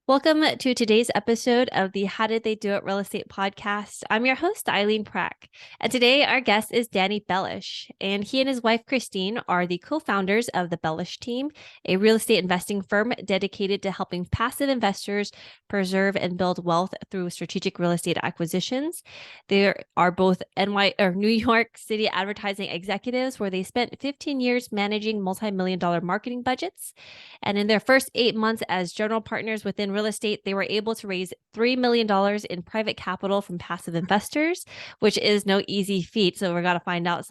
Welcome to today's episode of the How Did They Do It Real Estate Podcast. I'm your host, Eileen Prack. And today our guest is Danny Bellish. And he and his wife, Christine, are the co-founders of the Bellish Team, a real estate investing firm dedicated to helping passive investors preserve and build wealth through strategic real estate acquisitions. They are both New York City advertising executives, where they spent 15 years managing multi-million-dollar marketing budgets. And in their first 8 months as general partners within real estate, they were able to raise $3 million in private capital from passive investors, which is no easy feat. So we're going to find out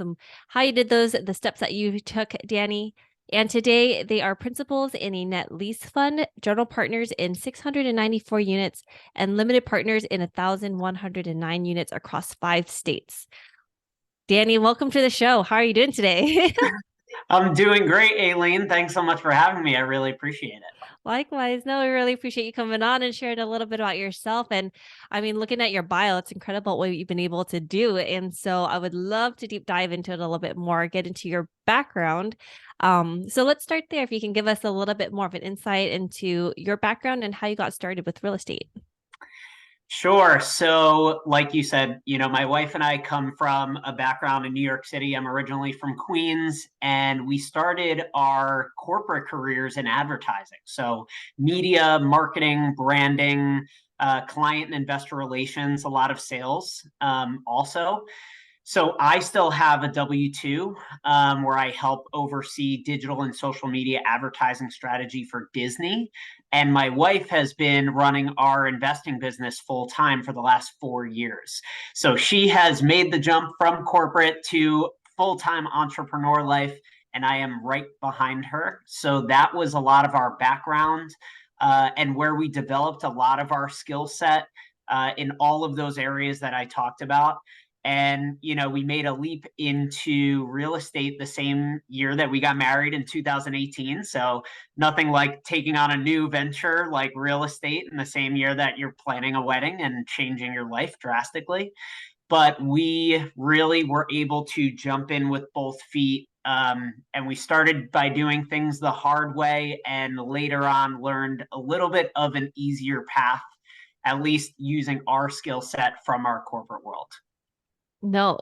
how you did the steps that you took, Danny. And today they are principals in a net lease fund, general partners in 694 units, and limited partners in 1,109 units across 5 states. Danny, welcome to the show. How are you doing today? I'm doing great, Aileen. Thanks so much for having me. I really appreciate it. Likewise. No, we really appreciate you coming on and sharing a little bit about yourself. And I mean, looking at your bio, it's incredible what you've been able to do. And so I would love to deep dive into it a little bit more, get into your background. So let's start there. If you can give us a little bit more of an insight into your background and how you got started with real estate. Sure. So, like you said, my wife and I come from a background in New York City. I'm originally from Queens, and we started our corporate careers in advertising. So, media, marketing, branding, client and investor relations, a lot of sales also. So I still have a W-2 where I help oversee digital and social media advertising strategy for Disney. And my wife has been running our investing business full time for the last 4 years. So she has made the jump from corporate to full time entrepreneur life, and I am right behind her. So that was a lot of our background and where we developed a lot of our skill set in all of those areas that I talked about. And, we made a leap into real estate the same year that we got married in 2018. So nothing like taking on a new venture like real estate in the same year that you're planning a wedding and changing your life drastically. But we really were able to jump in with both feet. And we started by doing things the hard way, and later on learned a little bit of an easier path, at least using our skill set from our corporate world. No,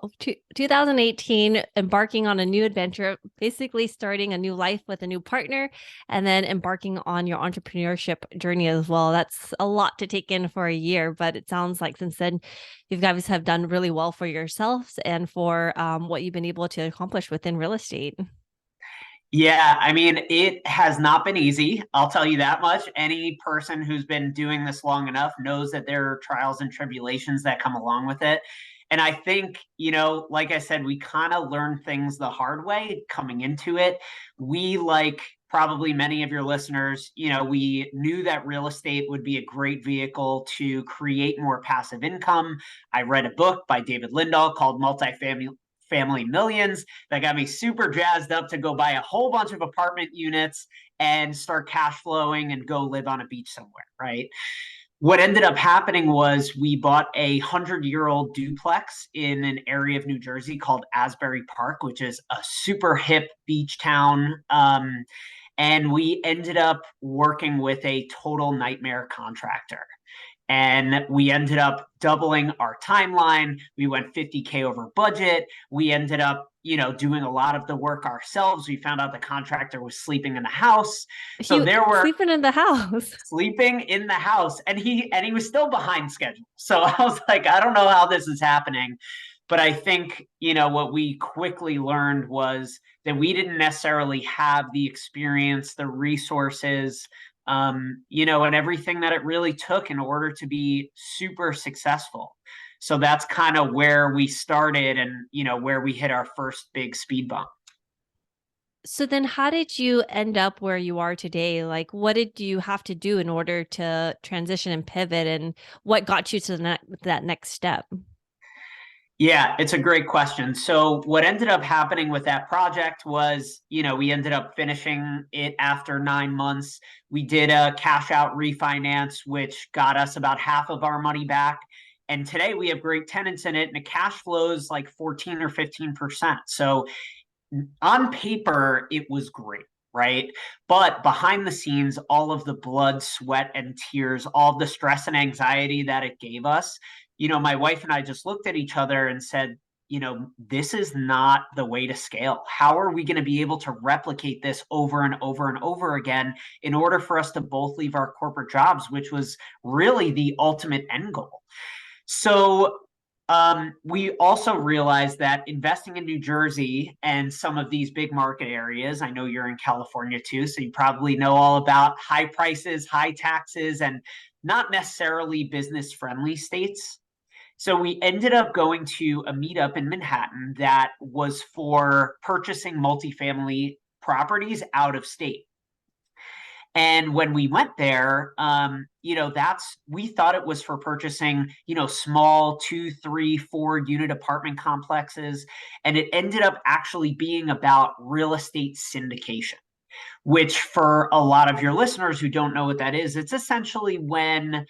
2018, embarking on a new adventure, basically starting a new life with a new partner, and then embarking on your entrepreneurship journey as well. That's a lot to take in for a year, but it sounds like since then, you guys have done really well for yourselves and for what you've been able to accomplish within real estate. Yeah, I mean, it has not been easy. I'll tell you that much. Any person who's been doing this long enough knows that there are trials and tribulations that come along with it. And I think, like I said, we kind of learned things the hard way coming into it. We, like probably many of your listeners, we knew that real estate would be a great vehicle to create more passive income. I read a book by David Lindahl called Family Millions that got me super jazzed up to go buy a whole bunch of apartment units and start cash flowing and go live on a beach somewhere, right? What ended up happening was we bought 100-year-old duplex in an area of New Jersey called Asbury Park, which is a super hip beach town. And we ended up working with a total nightmare contractor. And we ended up doubling our timeline. We went 50K over budget. We ended up, doing a lot of the work ourselves. We found out the contractor was sleeping in the house. So He there were sleeping in the house. sleeping in the house, and he was still behind schedule. So I was like, I don't know how this is happening. But I think, what we quickly learned was that we didn't necessarily have the experience, the resources, and everything that it really took in order to be super successful. So that's kind of where we started and, where we hit our first big speed bump. So then how did you end up where you are today? Like, what did you have to do in order to transition and pivot, and what got you to that next step? Yeah, it's a great question. So what ended up happening with that project was, we ended up finishing it after 9 months. We did a cash out refinance, which got us about half of our money back. And today we have great tenants in it, and the cash flows like 14 or 15%. So on paper, it was great. right? But behind the scenes, all of the blood, sweat, and tears, all the stress and anxiety that it gave us, my wife and I just looked at each other and said, this is not the way to scale. How are we going to be able to replicate this over and over and over again in order for us to both leave our corporate jobs, which was really the ultimate end goal? So we also realized that investing in New Jersey and some of these big market areas, I know you're in California too, so you probably know all about high prices, high taxes, and not necessarily business friendly states. So we ended up going to a meetup in Manhattan that was for purchasing multifamily properties out of state. And when we went there, we thought it was for purchasing, small 2, 3, 4 unit apartment complexes. And it ended up actually being about real estate syndication, which for a lot of your listeners who don't know what that is, it's essentially when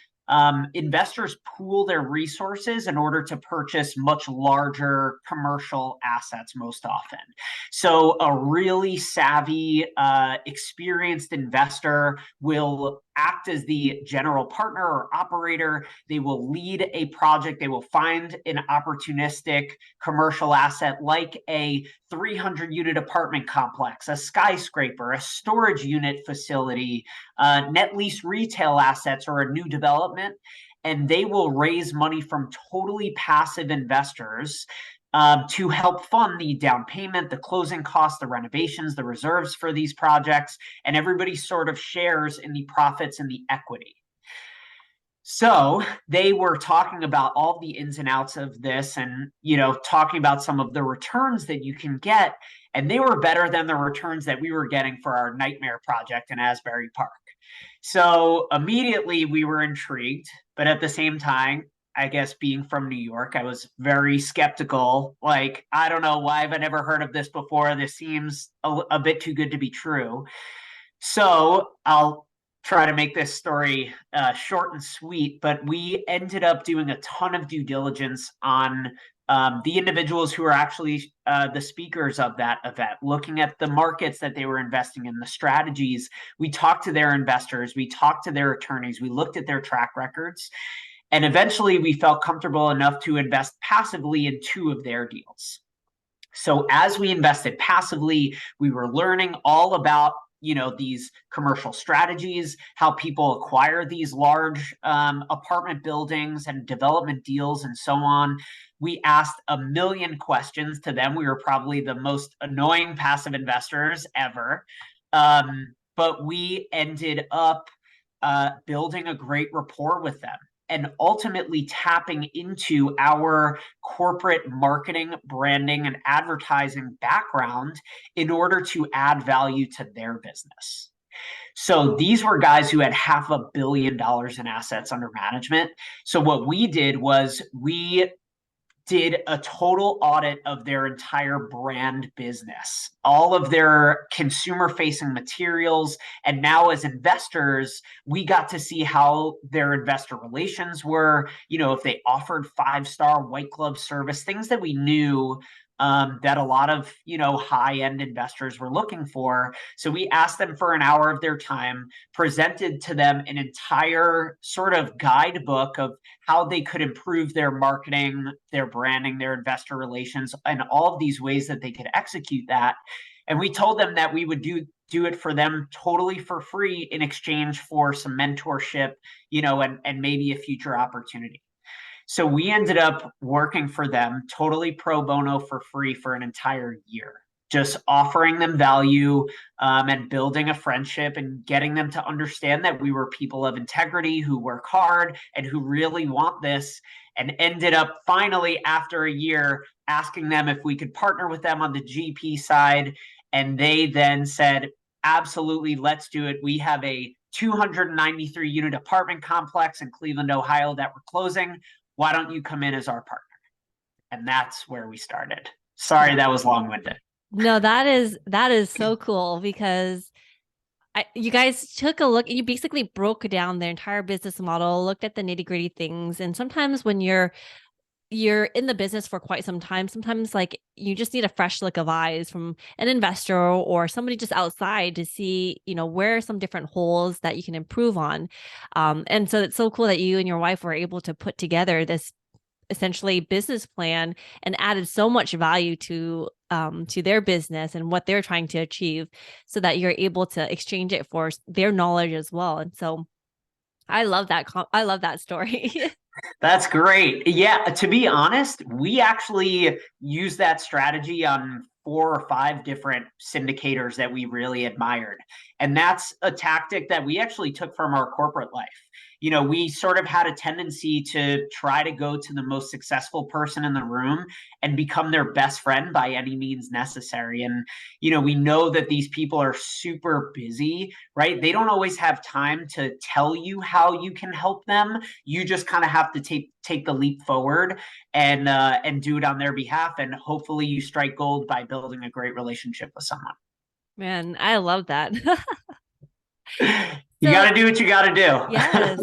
investors pool their resources in order to purchase much larger commercial assets most often. So a really savvy, experienced investor will act as the general partner or operator. They will lead a project. They will find an opportunistic commercial asset like a 300 unit apartment complex, a skyscraper, a storage unit facility, net lease retail assets, or a new development. And they will raise money from totally passive investors to help fund the down payment, the closing costs, the renovations, the reserves for these projects, and everybody sort of shares in the profits and the equity. So they were talking about all the ins and outs of this and, talking about some of the returns that you can get. And they were better than the returns that we were getting for our nightmare project in Asbury Park. So immediately we were intrigued, but at the same time, I guess being from New York, I was very skeptical. Like, I don't know, why have I never heard of this before? This seems a bit too good to be true. So I'll try to make this story short and sweet, but we ended up doing a ton of due diligence on the individuals who were actually the speakers of that event, looking at the markets that they were investing in, the strategies. We talked to their investors, we talked to their attorneys, we looked at their track records, and eventually we felt comfortable enough to invest passively in 2 of their deals. So as we invested passively, we were learning all about these commercial strategies, how people acquire these large apartment buildings and development deals and so on. We asked a million questions to them. We were probably the most annoying passive investors ever. But we ended up building a great rapport with them and ultimately tapping into our corporate marketing, branding, and advertising background in order to add value to their business. So these were guys who had $500 million in assets under management. So what we did was we did a total audit of their entire brand business, all of their consumer facing materials. And now, as investors, we got to see how their investor relations were, if they offered 5-star white glove service, things that we knew that a lot of high-end investors were looking for. So we asked them for an hour of their time, presented to them an entire sort of guidebook of how they could improve their marketing, their branding, their investor relations, and all of these ways that they could execute that. And we told them that we would do it for them totally for free in exchange for some mentorship, and maybe a future opportunity. So we ended up working for them totally pro bono for free for an entire year, just offering them value and building a friendship and getting them to understand that we were people of integrity who work hard and who really want this, and ended up finally, after a year, asking them if we could partner with them on the GP side. And they then said, absolutely, let's do it. We have a 293 unit apartment complex in Cleveland, Ohio that we're closing. Why don't you come in as our partner? And that's where we started. Sorry, that was long-winded. No, that is so cool because you guys took a look, you basically broke down their entire business model, looked at the nitty-gritty things. And sometimes when you're you're in the business for quite some time, sometimes like you just need a fresh look of eyes from an investor or somebody just outside to see, where are some different holes that you can improve on. And so it's so cool that you and your wife were able to put together this essentially business plan and added so much value to their business and what they're trying to achieve so that you're able to exchange it for their knowledge as well. And so I love that. I love that story. That's great. Yeah, to be honest, we actually use that strategy on 4 or 5 different syndicators that we really admired. And that's a tactic that we actually took from our corporate life. We sort of had a tendency to try to go to the most successful person in the room and become their best friend by any means necessary. And, we know that these people are super busy, right? They don't always have time to tell you how you can help them. You just kind of have to take the leap forward and do it on their behalf, and hopefully you strike gold by building a great relationship with someone. Man, I love that. You got So to do what you got to do. yes,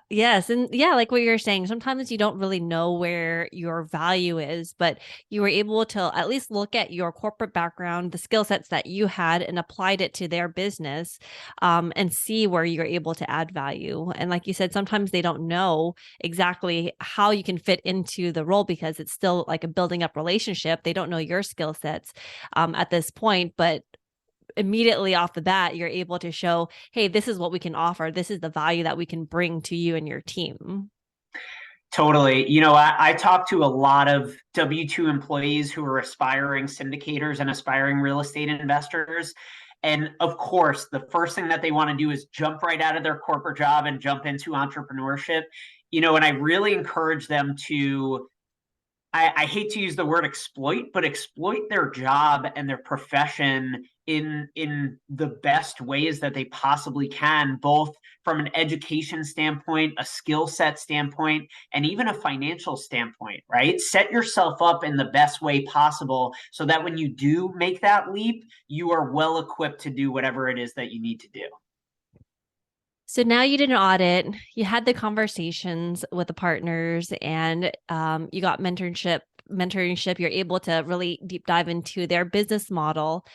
yes, and yeah, like what you're saying, sometimes you don't really know where your value is, but you were able to at least look at your corporate background, the skill sets that you had, and applied it to their business, and see where you're able to add value. And like you said, sometimes they don't know exactly how you can fit into the role because it's still like a building up relationship. They don't know your skill sets at this point, but immediately off the bat, you're able to show, hey, this is what we can offer. This is the value that we can bring to you and your team. Totally. I talk to a lot of W-2 employees who are aspiring syndicators and aspiring real estate investors. And of course, the first thing that they want to do is jump right out of their corporate job and jump into entrepreneurship. And I really encourage them to I hate to use the word exploit, but exploit their job and their profession in the best ways that they possibly can, both from an education standpoint, a skill set standpoint, and even a financial standpoint, right? Set yourself up in the best way possible so that when you do make that leap, you are well equipped to do whatever it is that you need to do. So now you did an audit, you had the conversations with the partners, and you got mentorship. You're able to really deep dive into their business model.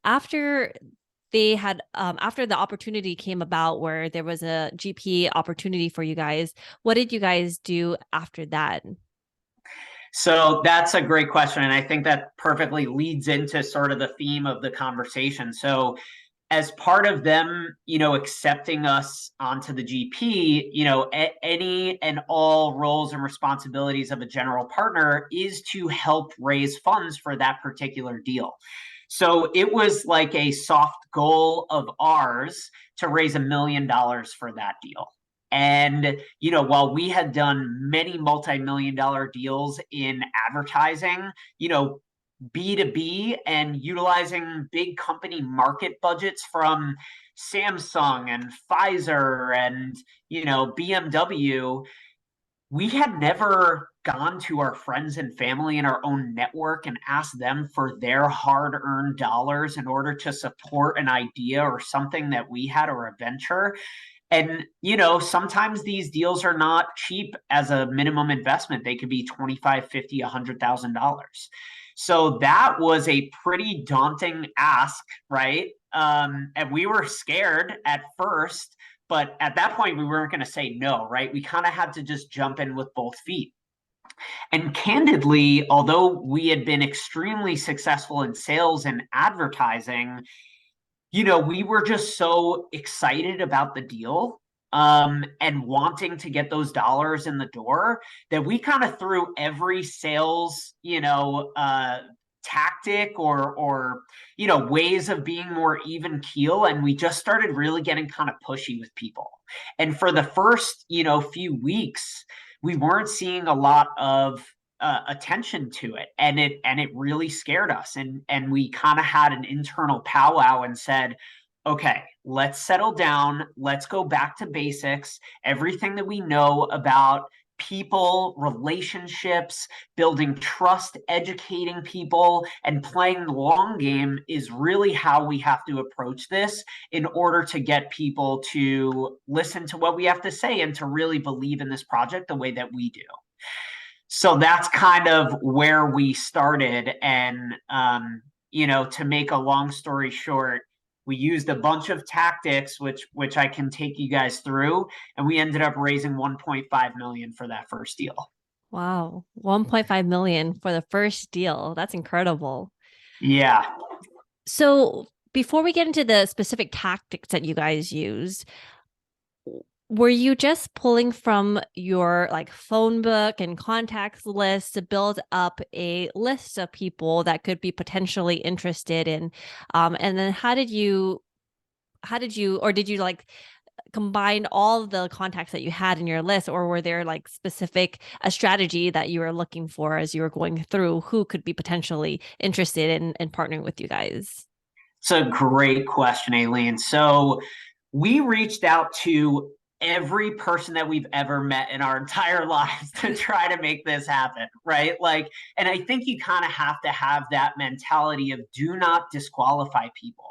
After after the opportunity came about where there was a GP opportunity for you guys, what did you guys do after that? So that's a great question. And I think that perfectly leads into sort of the theme of the conversation. So as part of them, accepting us onto the GP, any and all roles and responsibilities of a general partner is to help raise funds for that particular deal. So it was like a soft goal of ours to raise $1 million for that deal. And, while we had done many multi-million-dollar deals in advertising, B2B and utilizing big company market budgets from Samsung and Pfizer and, BMW, we had never gone to our friends and family in our own network and asked them for their hard-earned dollars in order to support an idea or something that we had or a venture. And, sometimes these deals are not cheap as a minimum investment. They could be 25, 50, $100,000. So that was a pretty daunting ask, right? And we were scared at first, but at that point, we weren't going to say no, right? We kind of had to just jump in with both feet. And candidly, although we had been extremely successful in sales and advertising, we were just so excited about the deal and wanting to get those dollars in the door that we kind of threw every sales, tactic or ways of being more even keel, and we just started really getting kind of pushy with people. And for the first few weeks, we weren't seeing a lot of attention to it, and it really scared us, and we kind of had an internal powwow and said, okay, let's settle down, let's go back to basics. Everything that we know about people, relationships, building trust, educating people, and playing the long game is really how we have to approach this in order to get people to listen to what we have to say and to really believe in this project the way that we do. So that's kind of where we started. And, to make a long story short, we used a bunch of tactics, which I can take you guys through, and we ended up raising 1.5 million for that first deal. Wow, 1.5 million for the first deal. That's incredible. Yeah. So, before we get into the specific tactics that you guys use, were you just pulling from your like phone book and contacts list to build up a list of people that could be potentially interested in, and then or did you like combine all the contacts that you had in your list, or were there like specific a strategy that you were looking for as you were going through who could be potentially interested in partnering with you guys? It's a great question, Aileen. So we reached out to every person that we've ever met in our entire lives to try to make this happen, right? Like, and I think you kind of have to have that mentality of do not disqualify people.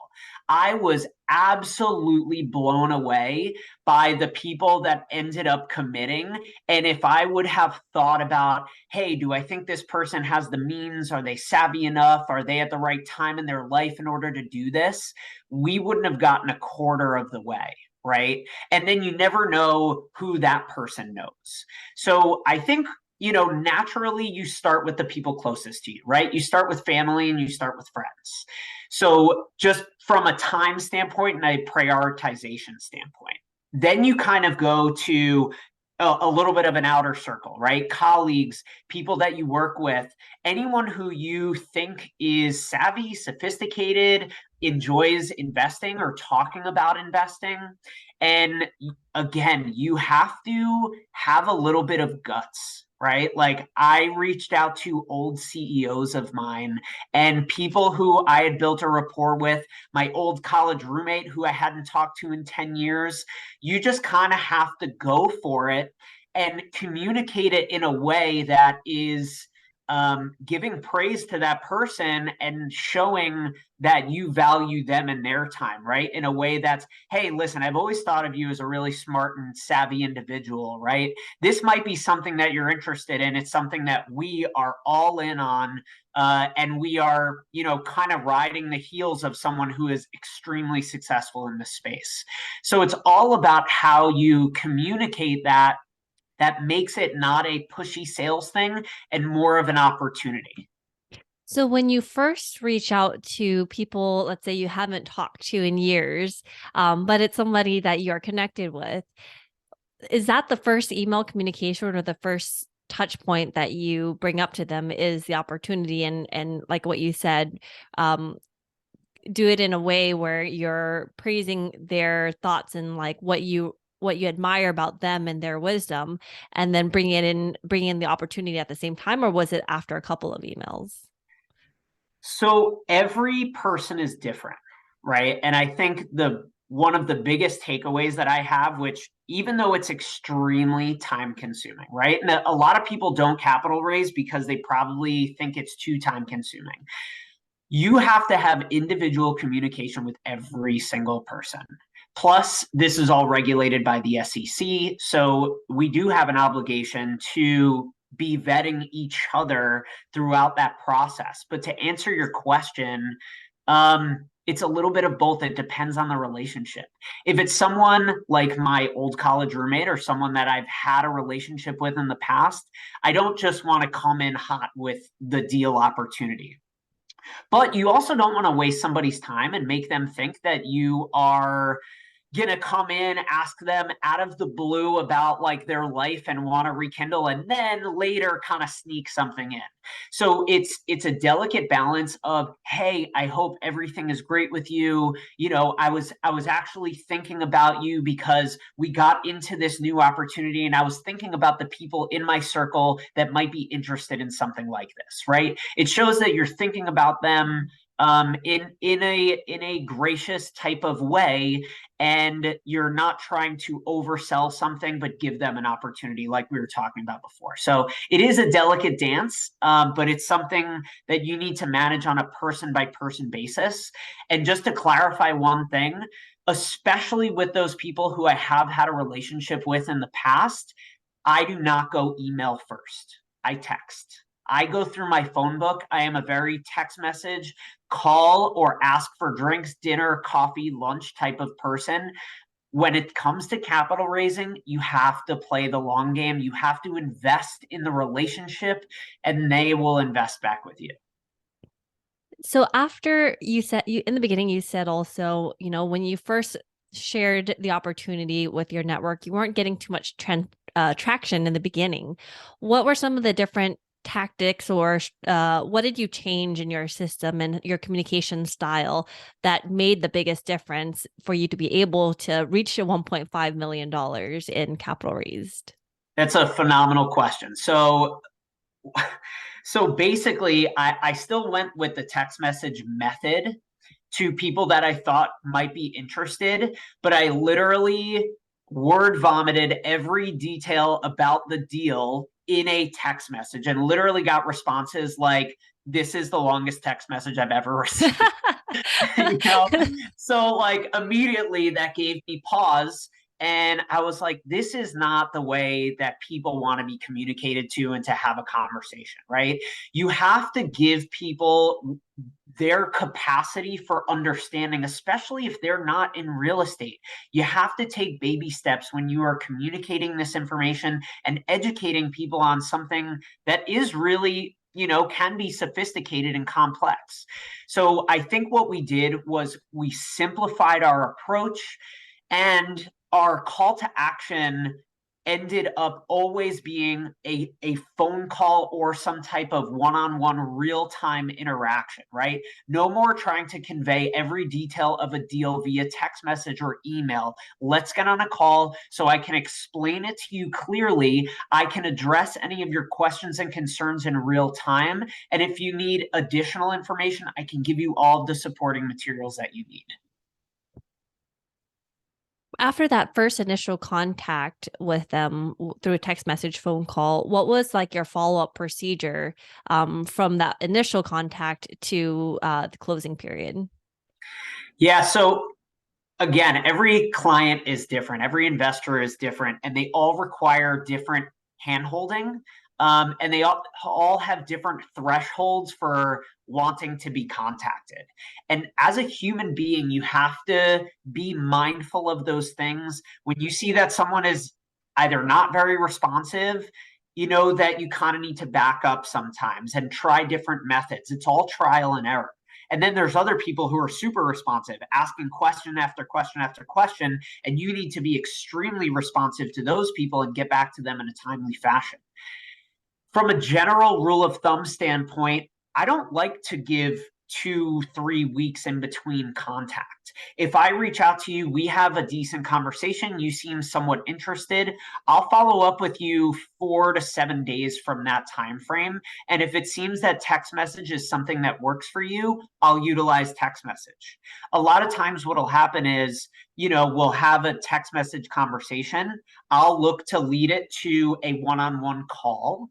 I was absolutely blown away by the people that ended up committing. And if I would have thought about, hey, do I think this person has the means? Are they savvy enough? Are they at the right time in their life in order to do this? We wouldn't have gotten a quarter of the way. Right. And then you never know who that person knows. So I think, naturally you start with the people closest to you, right? You start with family and you start with friends. So just from a time standpoint and a prioritization standpoint, then you kind of go to a little bit of an outer circle, right? Colleagues, people that you work with, anyone who you think is savvy, sophisticated, enjoys investing or talking about investing. And again, you have to have a little bit of guts, right? Like I reached out to old CEOs of mine and people who I had built a rapport with, my old college roommate who I hadn't talked to in 10 years. You just kind of have to go for it and communicate it in a way that is giving praise to that person and showing that you value them and their time, right? In a way that's, hey, listen, I've always thought of you as a really smart and savvy individual, right? This might be something that you're interested in. It's something that we are all in on. And we are, kind of riding the heels of someone who is extremely successful in this space. So it's all about how you communicate that makes it not a pushy sales thing and more of an opportunity. So when you first reach out to people, let's say you haven't talked to in years, but it's somebody that you're connected with, is that the first email communication or the first touch point that you bring up to them is the opportunity and like what you said, um, do it in a way where you're praising their thoughts and like what you admire about them and their wisdom, and then bring in the opportunity at the same time, or was it after a couple of emails? So every person is different, right? And I think the one of the biggest takeaways that I have, which even though it's extremely time consuming, right? And a lot of people don't capital raise because they probably think it's too time consuming. You have to have individual communication with every single person. Plus, this is all regulated by the SEC. So we do have an obligation to be vetting each other throughout that process. But to answer your question, it's a little bit of both. It depends on the relationship. If it's someone like my old college roommate or someone that I've had a relationship with in the past, I don't just want to come in hot with the deal opportunity. But you also don't want to waste somebody's time and make them think that you are going to come in, ask them out of the blue about like their life and want to rekindle and then later kind of sneak something in. So it's a delicate balance of, hey, I hope everything is great with you. I was actually thinking about you because we got into this new opportunity and I was thinking about the people in my circle that might be interested in something like this, right? It shows that you're thinking about them in a gracious type of way, and you're not trying to oversell something but give them an opportunity like we were talking about before. So it is a delicate dance, but it's something that you need to manage on a person by person basis. And just to clarify one thing, especially with those people who I have had a relationship with in the past, I do not go email first. I text. I go through my phone book. I am a very text message, call or ask for drinks, dinner, coffee, lunch type of person. When it comes to capital raising, you have to play the long game. You have to invest in the relationship, and they will invest back with you. So after you said you in the beginning, you said also, when you first shared the opportunity with your network, you weren't getting too much traction in the beginning. What were some of the different tactics, or what did you change in your system and your communication style that made the biggest difference for you to be able to reach your $1.5 million in capital raised? That's a phenomenal question. So basically, I still went with the text message method to people that I thought might be interested, but I literally word vomited every detail about the deal in a text message and literally got responses like, this is the longest text message I've ever received. you know? So like immediately that gave me pause. And I was like, this is not the way that people want to be communicated to and to have a conversation, right? You have to give people their capacity for understanding, especially if they're not in real estate. You have to take baby steps when you are communicating this information and educating people on something that is really, can be sophisticated and complex. So I think what we did was we simplified our approach, and our call to action ended up always being a phone call or some type of one-on-one real-time interaction, right? No more trying to convey every detail of a deal via text message or email. Let's get on a call so I can explain it to you clearly. I can address any of your questions and concerns in real time. And if you need additional information, I can give you all the supporting materials that you need. After that first initial contact with them through a text message, phone call, what was like your follow-up procedure from that initial contact to the closing period? Yeah, so again, every client is different, every investor is different, and they all require different handholding. And they all have different thresholds for wanting to be contacted. And as a human being, you have to be mindful of those things. When you see that someone is either not very responsive, you know that you kind of need to back up sometimes and try different methods. It's all trial and error. And then there's other people who are super responsive, asking question after question after question, and you need to be extremely responsive to those people and get back to them in a timely fashion. From a general rule of thumb standpoint, I don't like to give 2, 3 weeks in between contact. If I reach out to you, we have a decent conversation, you seem somewhat interested, I'll follow up with you 4 to 7 days from that time frame. And if it seems that text message is something that works for you, I'll utilize text message. A lot of times what'll happen is, we'll have a text message conversation. I'll look to lead it to a one-on-one call.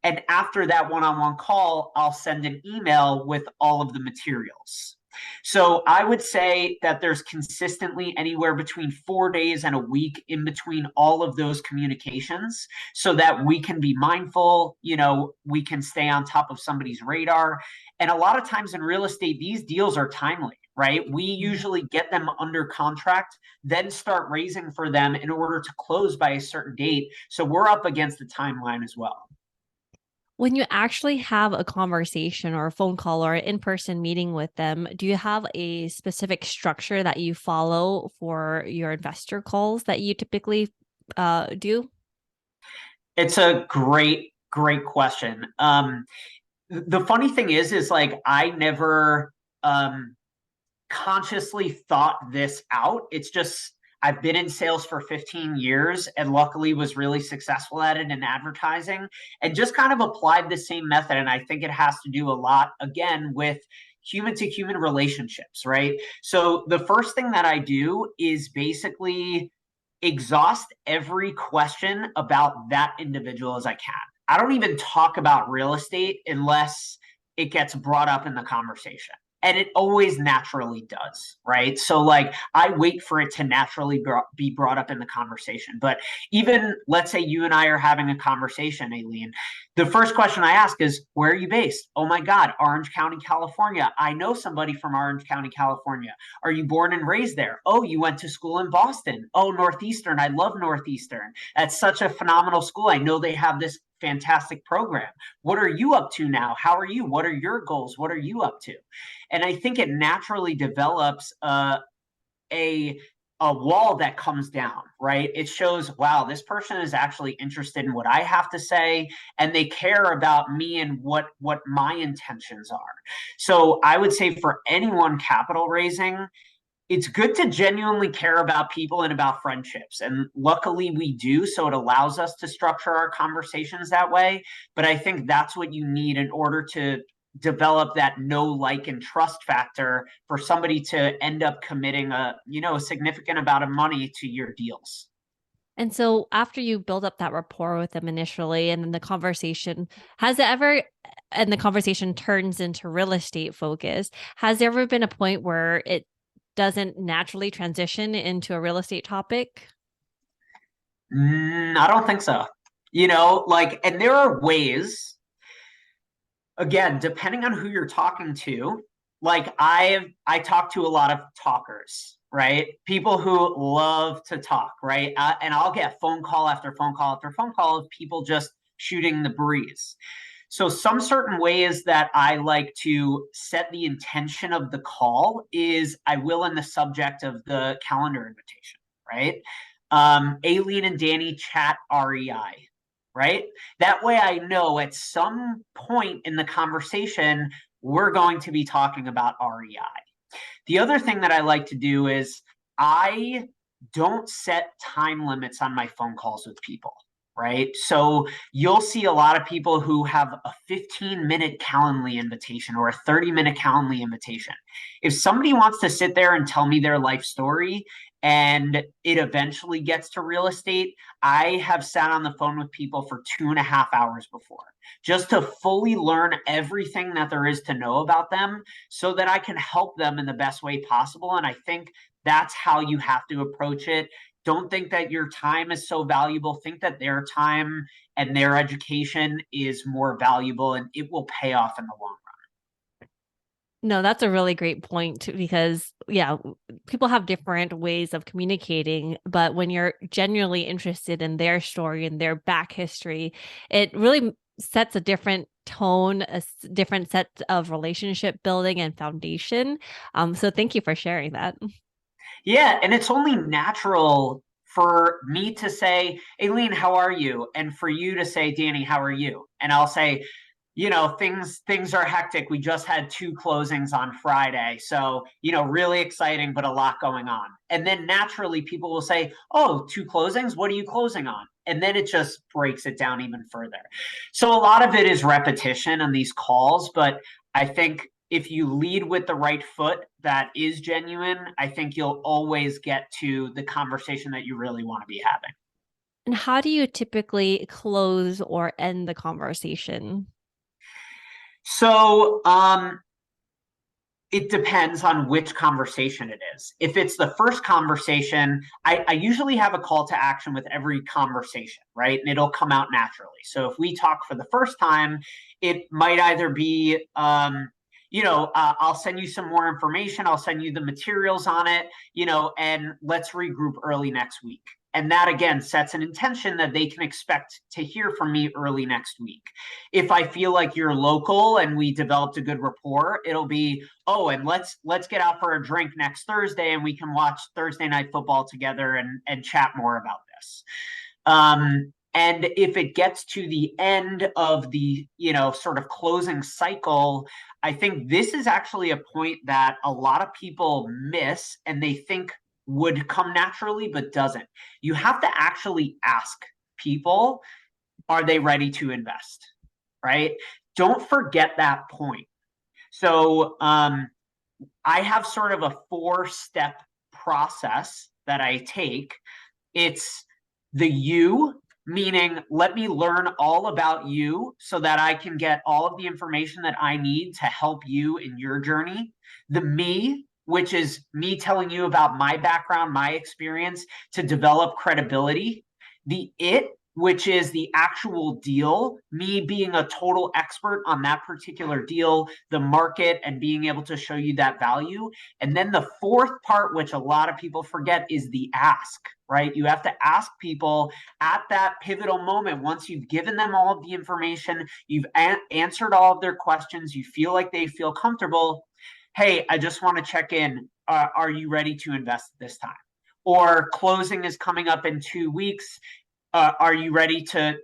And after that one-on-one call, I'll send an email with all of the materials. So I would say that there's consistently anywhere between 4 days and a week in between all of those communications so that we can be mindful, we can stay on top of somebody's radar. And a lot of times in real estate, these deals are timely, right? We usually get them under contract, then start raising for them in order to close by a certain date. So we're up against the timeline as well. When you actually have a conversation or a phone call or an in-person meeting with them, do you have a specific structure that you follow for your investor calls that you typically do? It's a great, great question. The funny thing is like I never consciously thought this out. It's just I've been in sales for 15 years and luckily was really successful at it in advertising and just kind of applied the same method. And I think it has to do a lot, again, with human to human relationships, right? So the first thing that I do is basically exhaust every question about that individual as I can. I don't even talk about real estate unless it gets brought up in the conversation. And it always naturally does, right? So like I wait for it to naturally be brought up in the conversation. But even let's say you and I are having a conversation, Aileen, the first question I ask is, where are you based? Oh my God, Orange County, California. I know somebody from Orange County, California. Are you born and raised there? Oh, you went to school in Boston. Oh, Northeastern. I love Northeastern. That's such a phenomenal school. I know they have this fantastic program. What are you up to now? How are you? What are your goals? What are you up to? And I think it naturally develops a wall that comes down, right? It shows, wow, this person is actually interested in what I have to say, and they care about me and what my intentions are. So I would say for anyone capital raising, it's good to genuinely care about people and about friendships. And luckily we do. So it allows us to structure our conversations that way. But I think that's what you need in order to develop that know, like, and trust factor for somebody to end up committing a significant amount of money to your deals. And so after you build up that rapport with them initially and then the conversation, has it ever, and the conversation turns into real estate focus, has there ever been a point where it doesn't naturally transition into a real estate topic? I don't think so. And there are ways, again, depending on who you're talking to, like I talk to a lot of talkers, right? People who love to talk, right? And I'll get phone call after phone call after phone call of people just shooting the breeze. So some certain ways that I like to set the intention of the call is I will in the subject of the calendar invitation, right? Aileen and Danny chat REI, right? That way I know at some point in the conversation, we're going to be talking about REI. The other thing that I like to do is I don't set time limits on my phone calls with people, right? So you'll see a lot of people who have a 15-minute Calendly invitation or a 30-minute Calendly invitation. If somebody wants to sit there and tell me their life story and it eventually gets to real estate, I have sat on the phone with people for 2.5 hours before just to fully learn everything that there is to know about them so that I can help them in the best way possible. And I think that's how you have to approach it. Don't think that your time is so valuable. Think that their time and their education is more valuable and it will pay off in the long run. No, that's a really great point because, yeah, people have different ways of communicating, but when you're genuinely interested in their story and their back history, it really sets a different tone, different set of relationship building and foundation. So thank you for sharing that. Yeah, and it's only natural for me to say, Aileen, how are you? And for you to say, Danny, how are you? And I'll say, things are hectic. We just had 2 closings on Friday. So, really exciting, but a lot going on. And then naturally people will say, oh, 2 closings? What are you closing on? And then it just breaks it down even further. So a lot of it is repetition on these calls, but I think if you lead with the right foot that is genuine, I think you'll always get to the conversation that you really want to be having. And how do you typically close or end the conversation? So it depends on which conversation it is. If it's the first conversation, I usually have a call to action with every conversation, right? And it'll come out naturally. So if we talk for the first time, it might either be, I'll send you some more information. I'll send you the materials on it, and let's regroup early next week. And that again sets an intention that they can expect to hear from me early next week. If I feel like you're local and we developed a good rapport, it'll be, oh, and let's get out for a drink next Thursday and we can watch Thursday night football together and chat more about this. And if it gets to the end of the, sort of closing cycle, I think this is actually a point that a lot of people miss and they think would come naturally, but doesn't. You have to actually ask people, are they ready to invest? Right? Don't forget that point. So I have sort of a 4-step process that I take. It's the you meaning let me learn all about you so that I can get all of the information that I need to help you in your journey. The me, which is me telling you about my background, my experience to develop credibility. The it, which is the actual deal, me being a total expert on that particular deal, the market, and being able to show you that value. And then the fourth part, which a lot of people forget, is the ask, right? You have to ask people at that pivotal moment, once you've given them all of the information, you've answered all of their questions, you feel like they feel comfortable. Hey, I just want to check in. Are you ready to invest this time? Or closing is coming up in 2 weeks. Are you ready to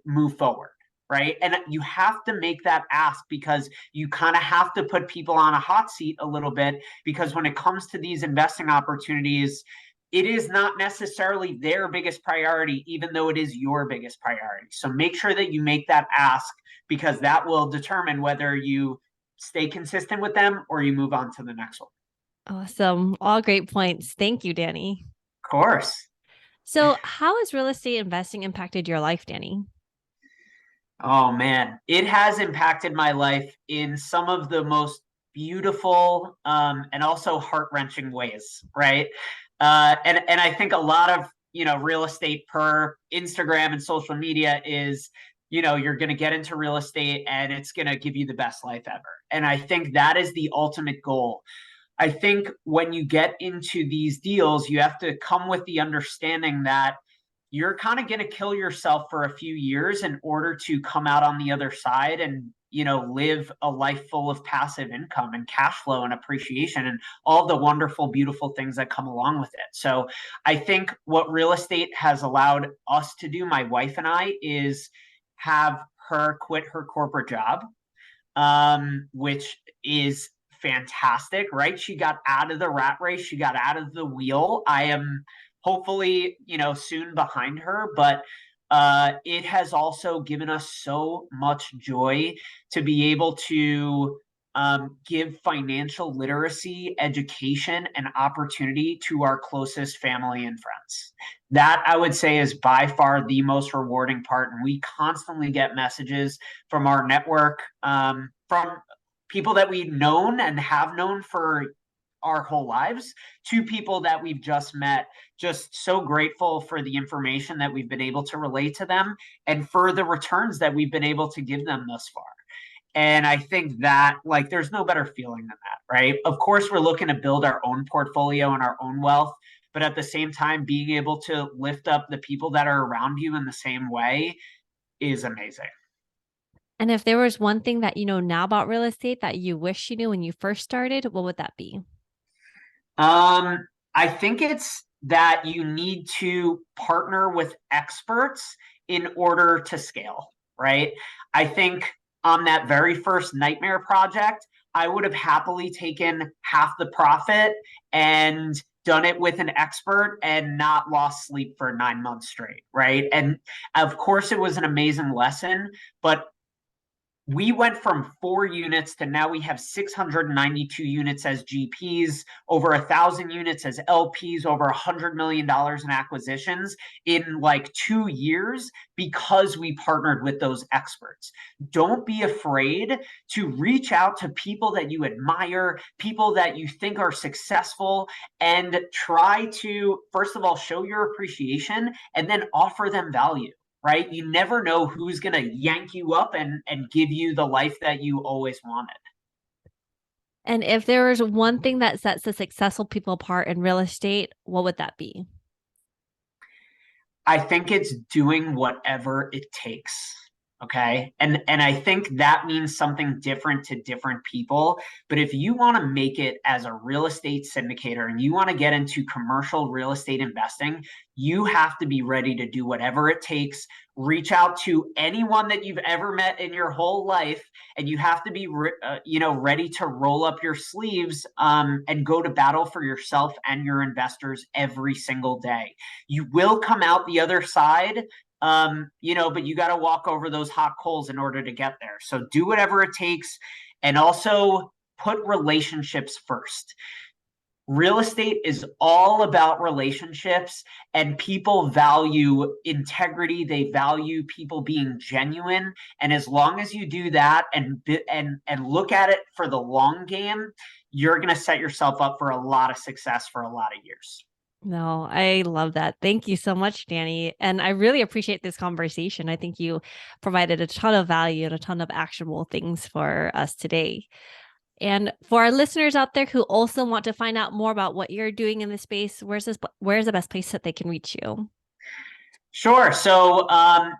move forward? Right. And you have to make that ask because you kind of have to put people on a hot seat a little bit, because when it comes to these investing opportunities, it is not necessarily their biggest priority, even though it is your biggest priority. So make sure that you make that ask, because that will determine whether you stay consistent with them or you move on to the next one. Awesome. All great points. Thank you, Danny. Of course. So, how has real estate investing impacted your life, Danny? Oh man, it has impacted my life in some of the most beautiful and also heart-wrenching ways, right? And I think a lot of real estate per Instagram and social media is you're going to get into real estate and it's going to give you the best life ever. And I think that is the ultimate goal. I think when you get into these deals, you have to come with the understanding that you're kind of going to kill yourself for a few years in order to come out on the other side and live a life full of passive income and cash flow and appreciation and all the wonderful, beautiful things that come along with it. So I think what real estate has allowed us to do, my wife and I, is have her quit her corporate job, which is fantastic, right? She got out of the rat race. She got out of the wheel. I am hopefully, soon behind her, but it has also given us so much joy to be able to give financial literacy, education, and opportunity to our closest family and friends. That I would say is by far the most rewarding part. And we constantly get messages from our network, from people that we've known and have known for our whole lives, to people that we've just met, just so grateful for the information that we've been able to relate to them and for the returns that we've been able to give them thus far. And I think that, like, there's no better feeling than that, right? Of course, we're looking to build our own portfolio and our own wealth, but at the same time, being able to lift up the people that are around you in the same way is amazing. And if there was one thing that you know now about real estate that you wish you knew when you first started, what would that be? I think it's that you need to partner with experts in order to scale, right? I think on that very first nightmare project, I would have happily taken half the profit and done it with an expert and not lost sleep for 9 months straight, right? And of course, it was an amazing lesson, but we went from 4 units to now we have 692 units as GPs, over 1,000 units as LPs, over $100 million in acquisitions in like 2 years because we partnered with those experts. Don't be afraid to reach out to people that you admire, people that you think are successful, and try to, first of all, show your appreciation and then offer them value. Right? You never know who's going to yank you up and give you the life that you always wanted. And if there was one thing that sets the successful people apart in real estate, what would that be? I think it's doing whatever it takes. Okay. And I think that means something different to different people. But if you want to make it as a real estate syndicator and you want to get into commercial real estate investing, you have to be ready to do whatever it takes. Reach out to anyone that you've ever met in your whole life, and you have to be ready to roll up your sleeves and go to battle for yourself and your investors every single day. You will come out the other side, but you got to walk over those hot coals in order to get there. So do whatever it takes, and also put relationships first. Real estate is all about relationships, and people value integrity. They value people being genuine. And as long as you do that and look at it for the long game, you're going to set yourself up for a lot of success for a lot of years. No, I love that. Thank you so much, Danny. And I really appreciate this conversation. I think you provided a ton of value and a ton of actionable things for us today. And for our listeners out there who also want to find out more about what you're doing in this space, where's the best place that they can reach you? Sure. So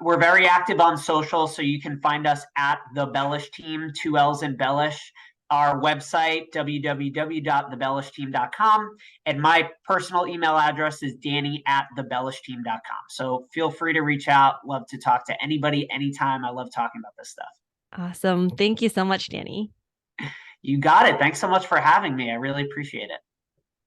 we're very active on social. So you can find us at the Bellish Team, two L's in Bellish. Our website, www.thebellishteam.com. And my personal email address is danny@thebellishteam.com. So feel free to reach out. Love to talk to anybody anytime. I love talking about this stuff. Awesome. Thank you so much, Danny. You got it. Thanks so much for having me. I really appreciate it.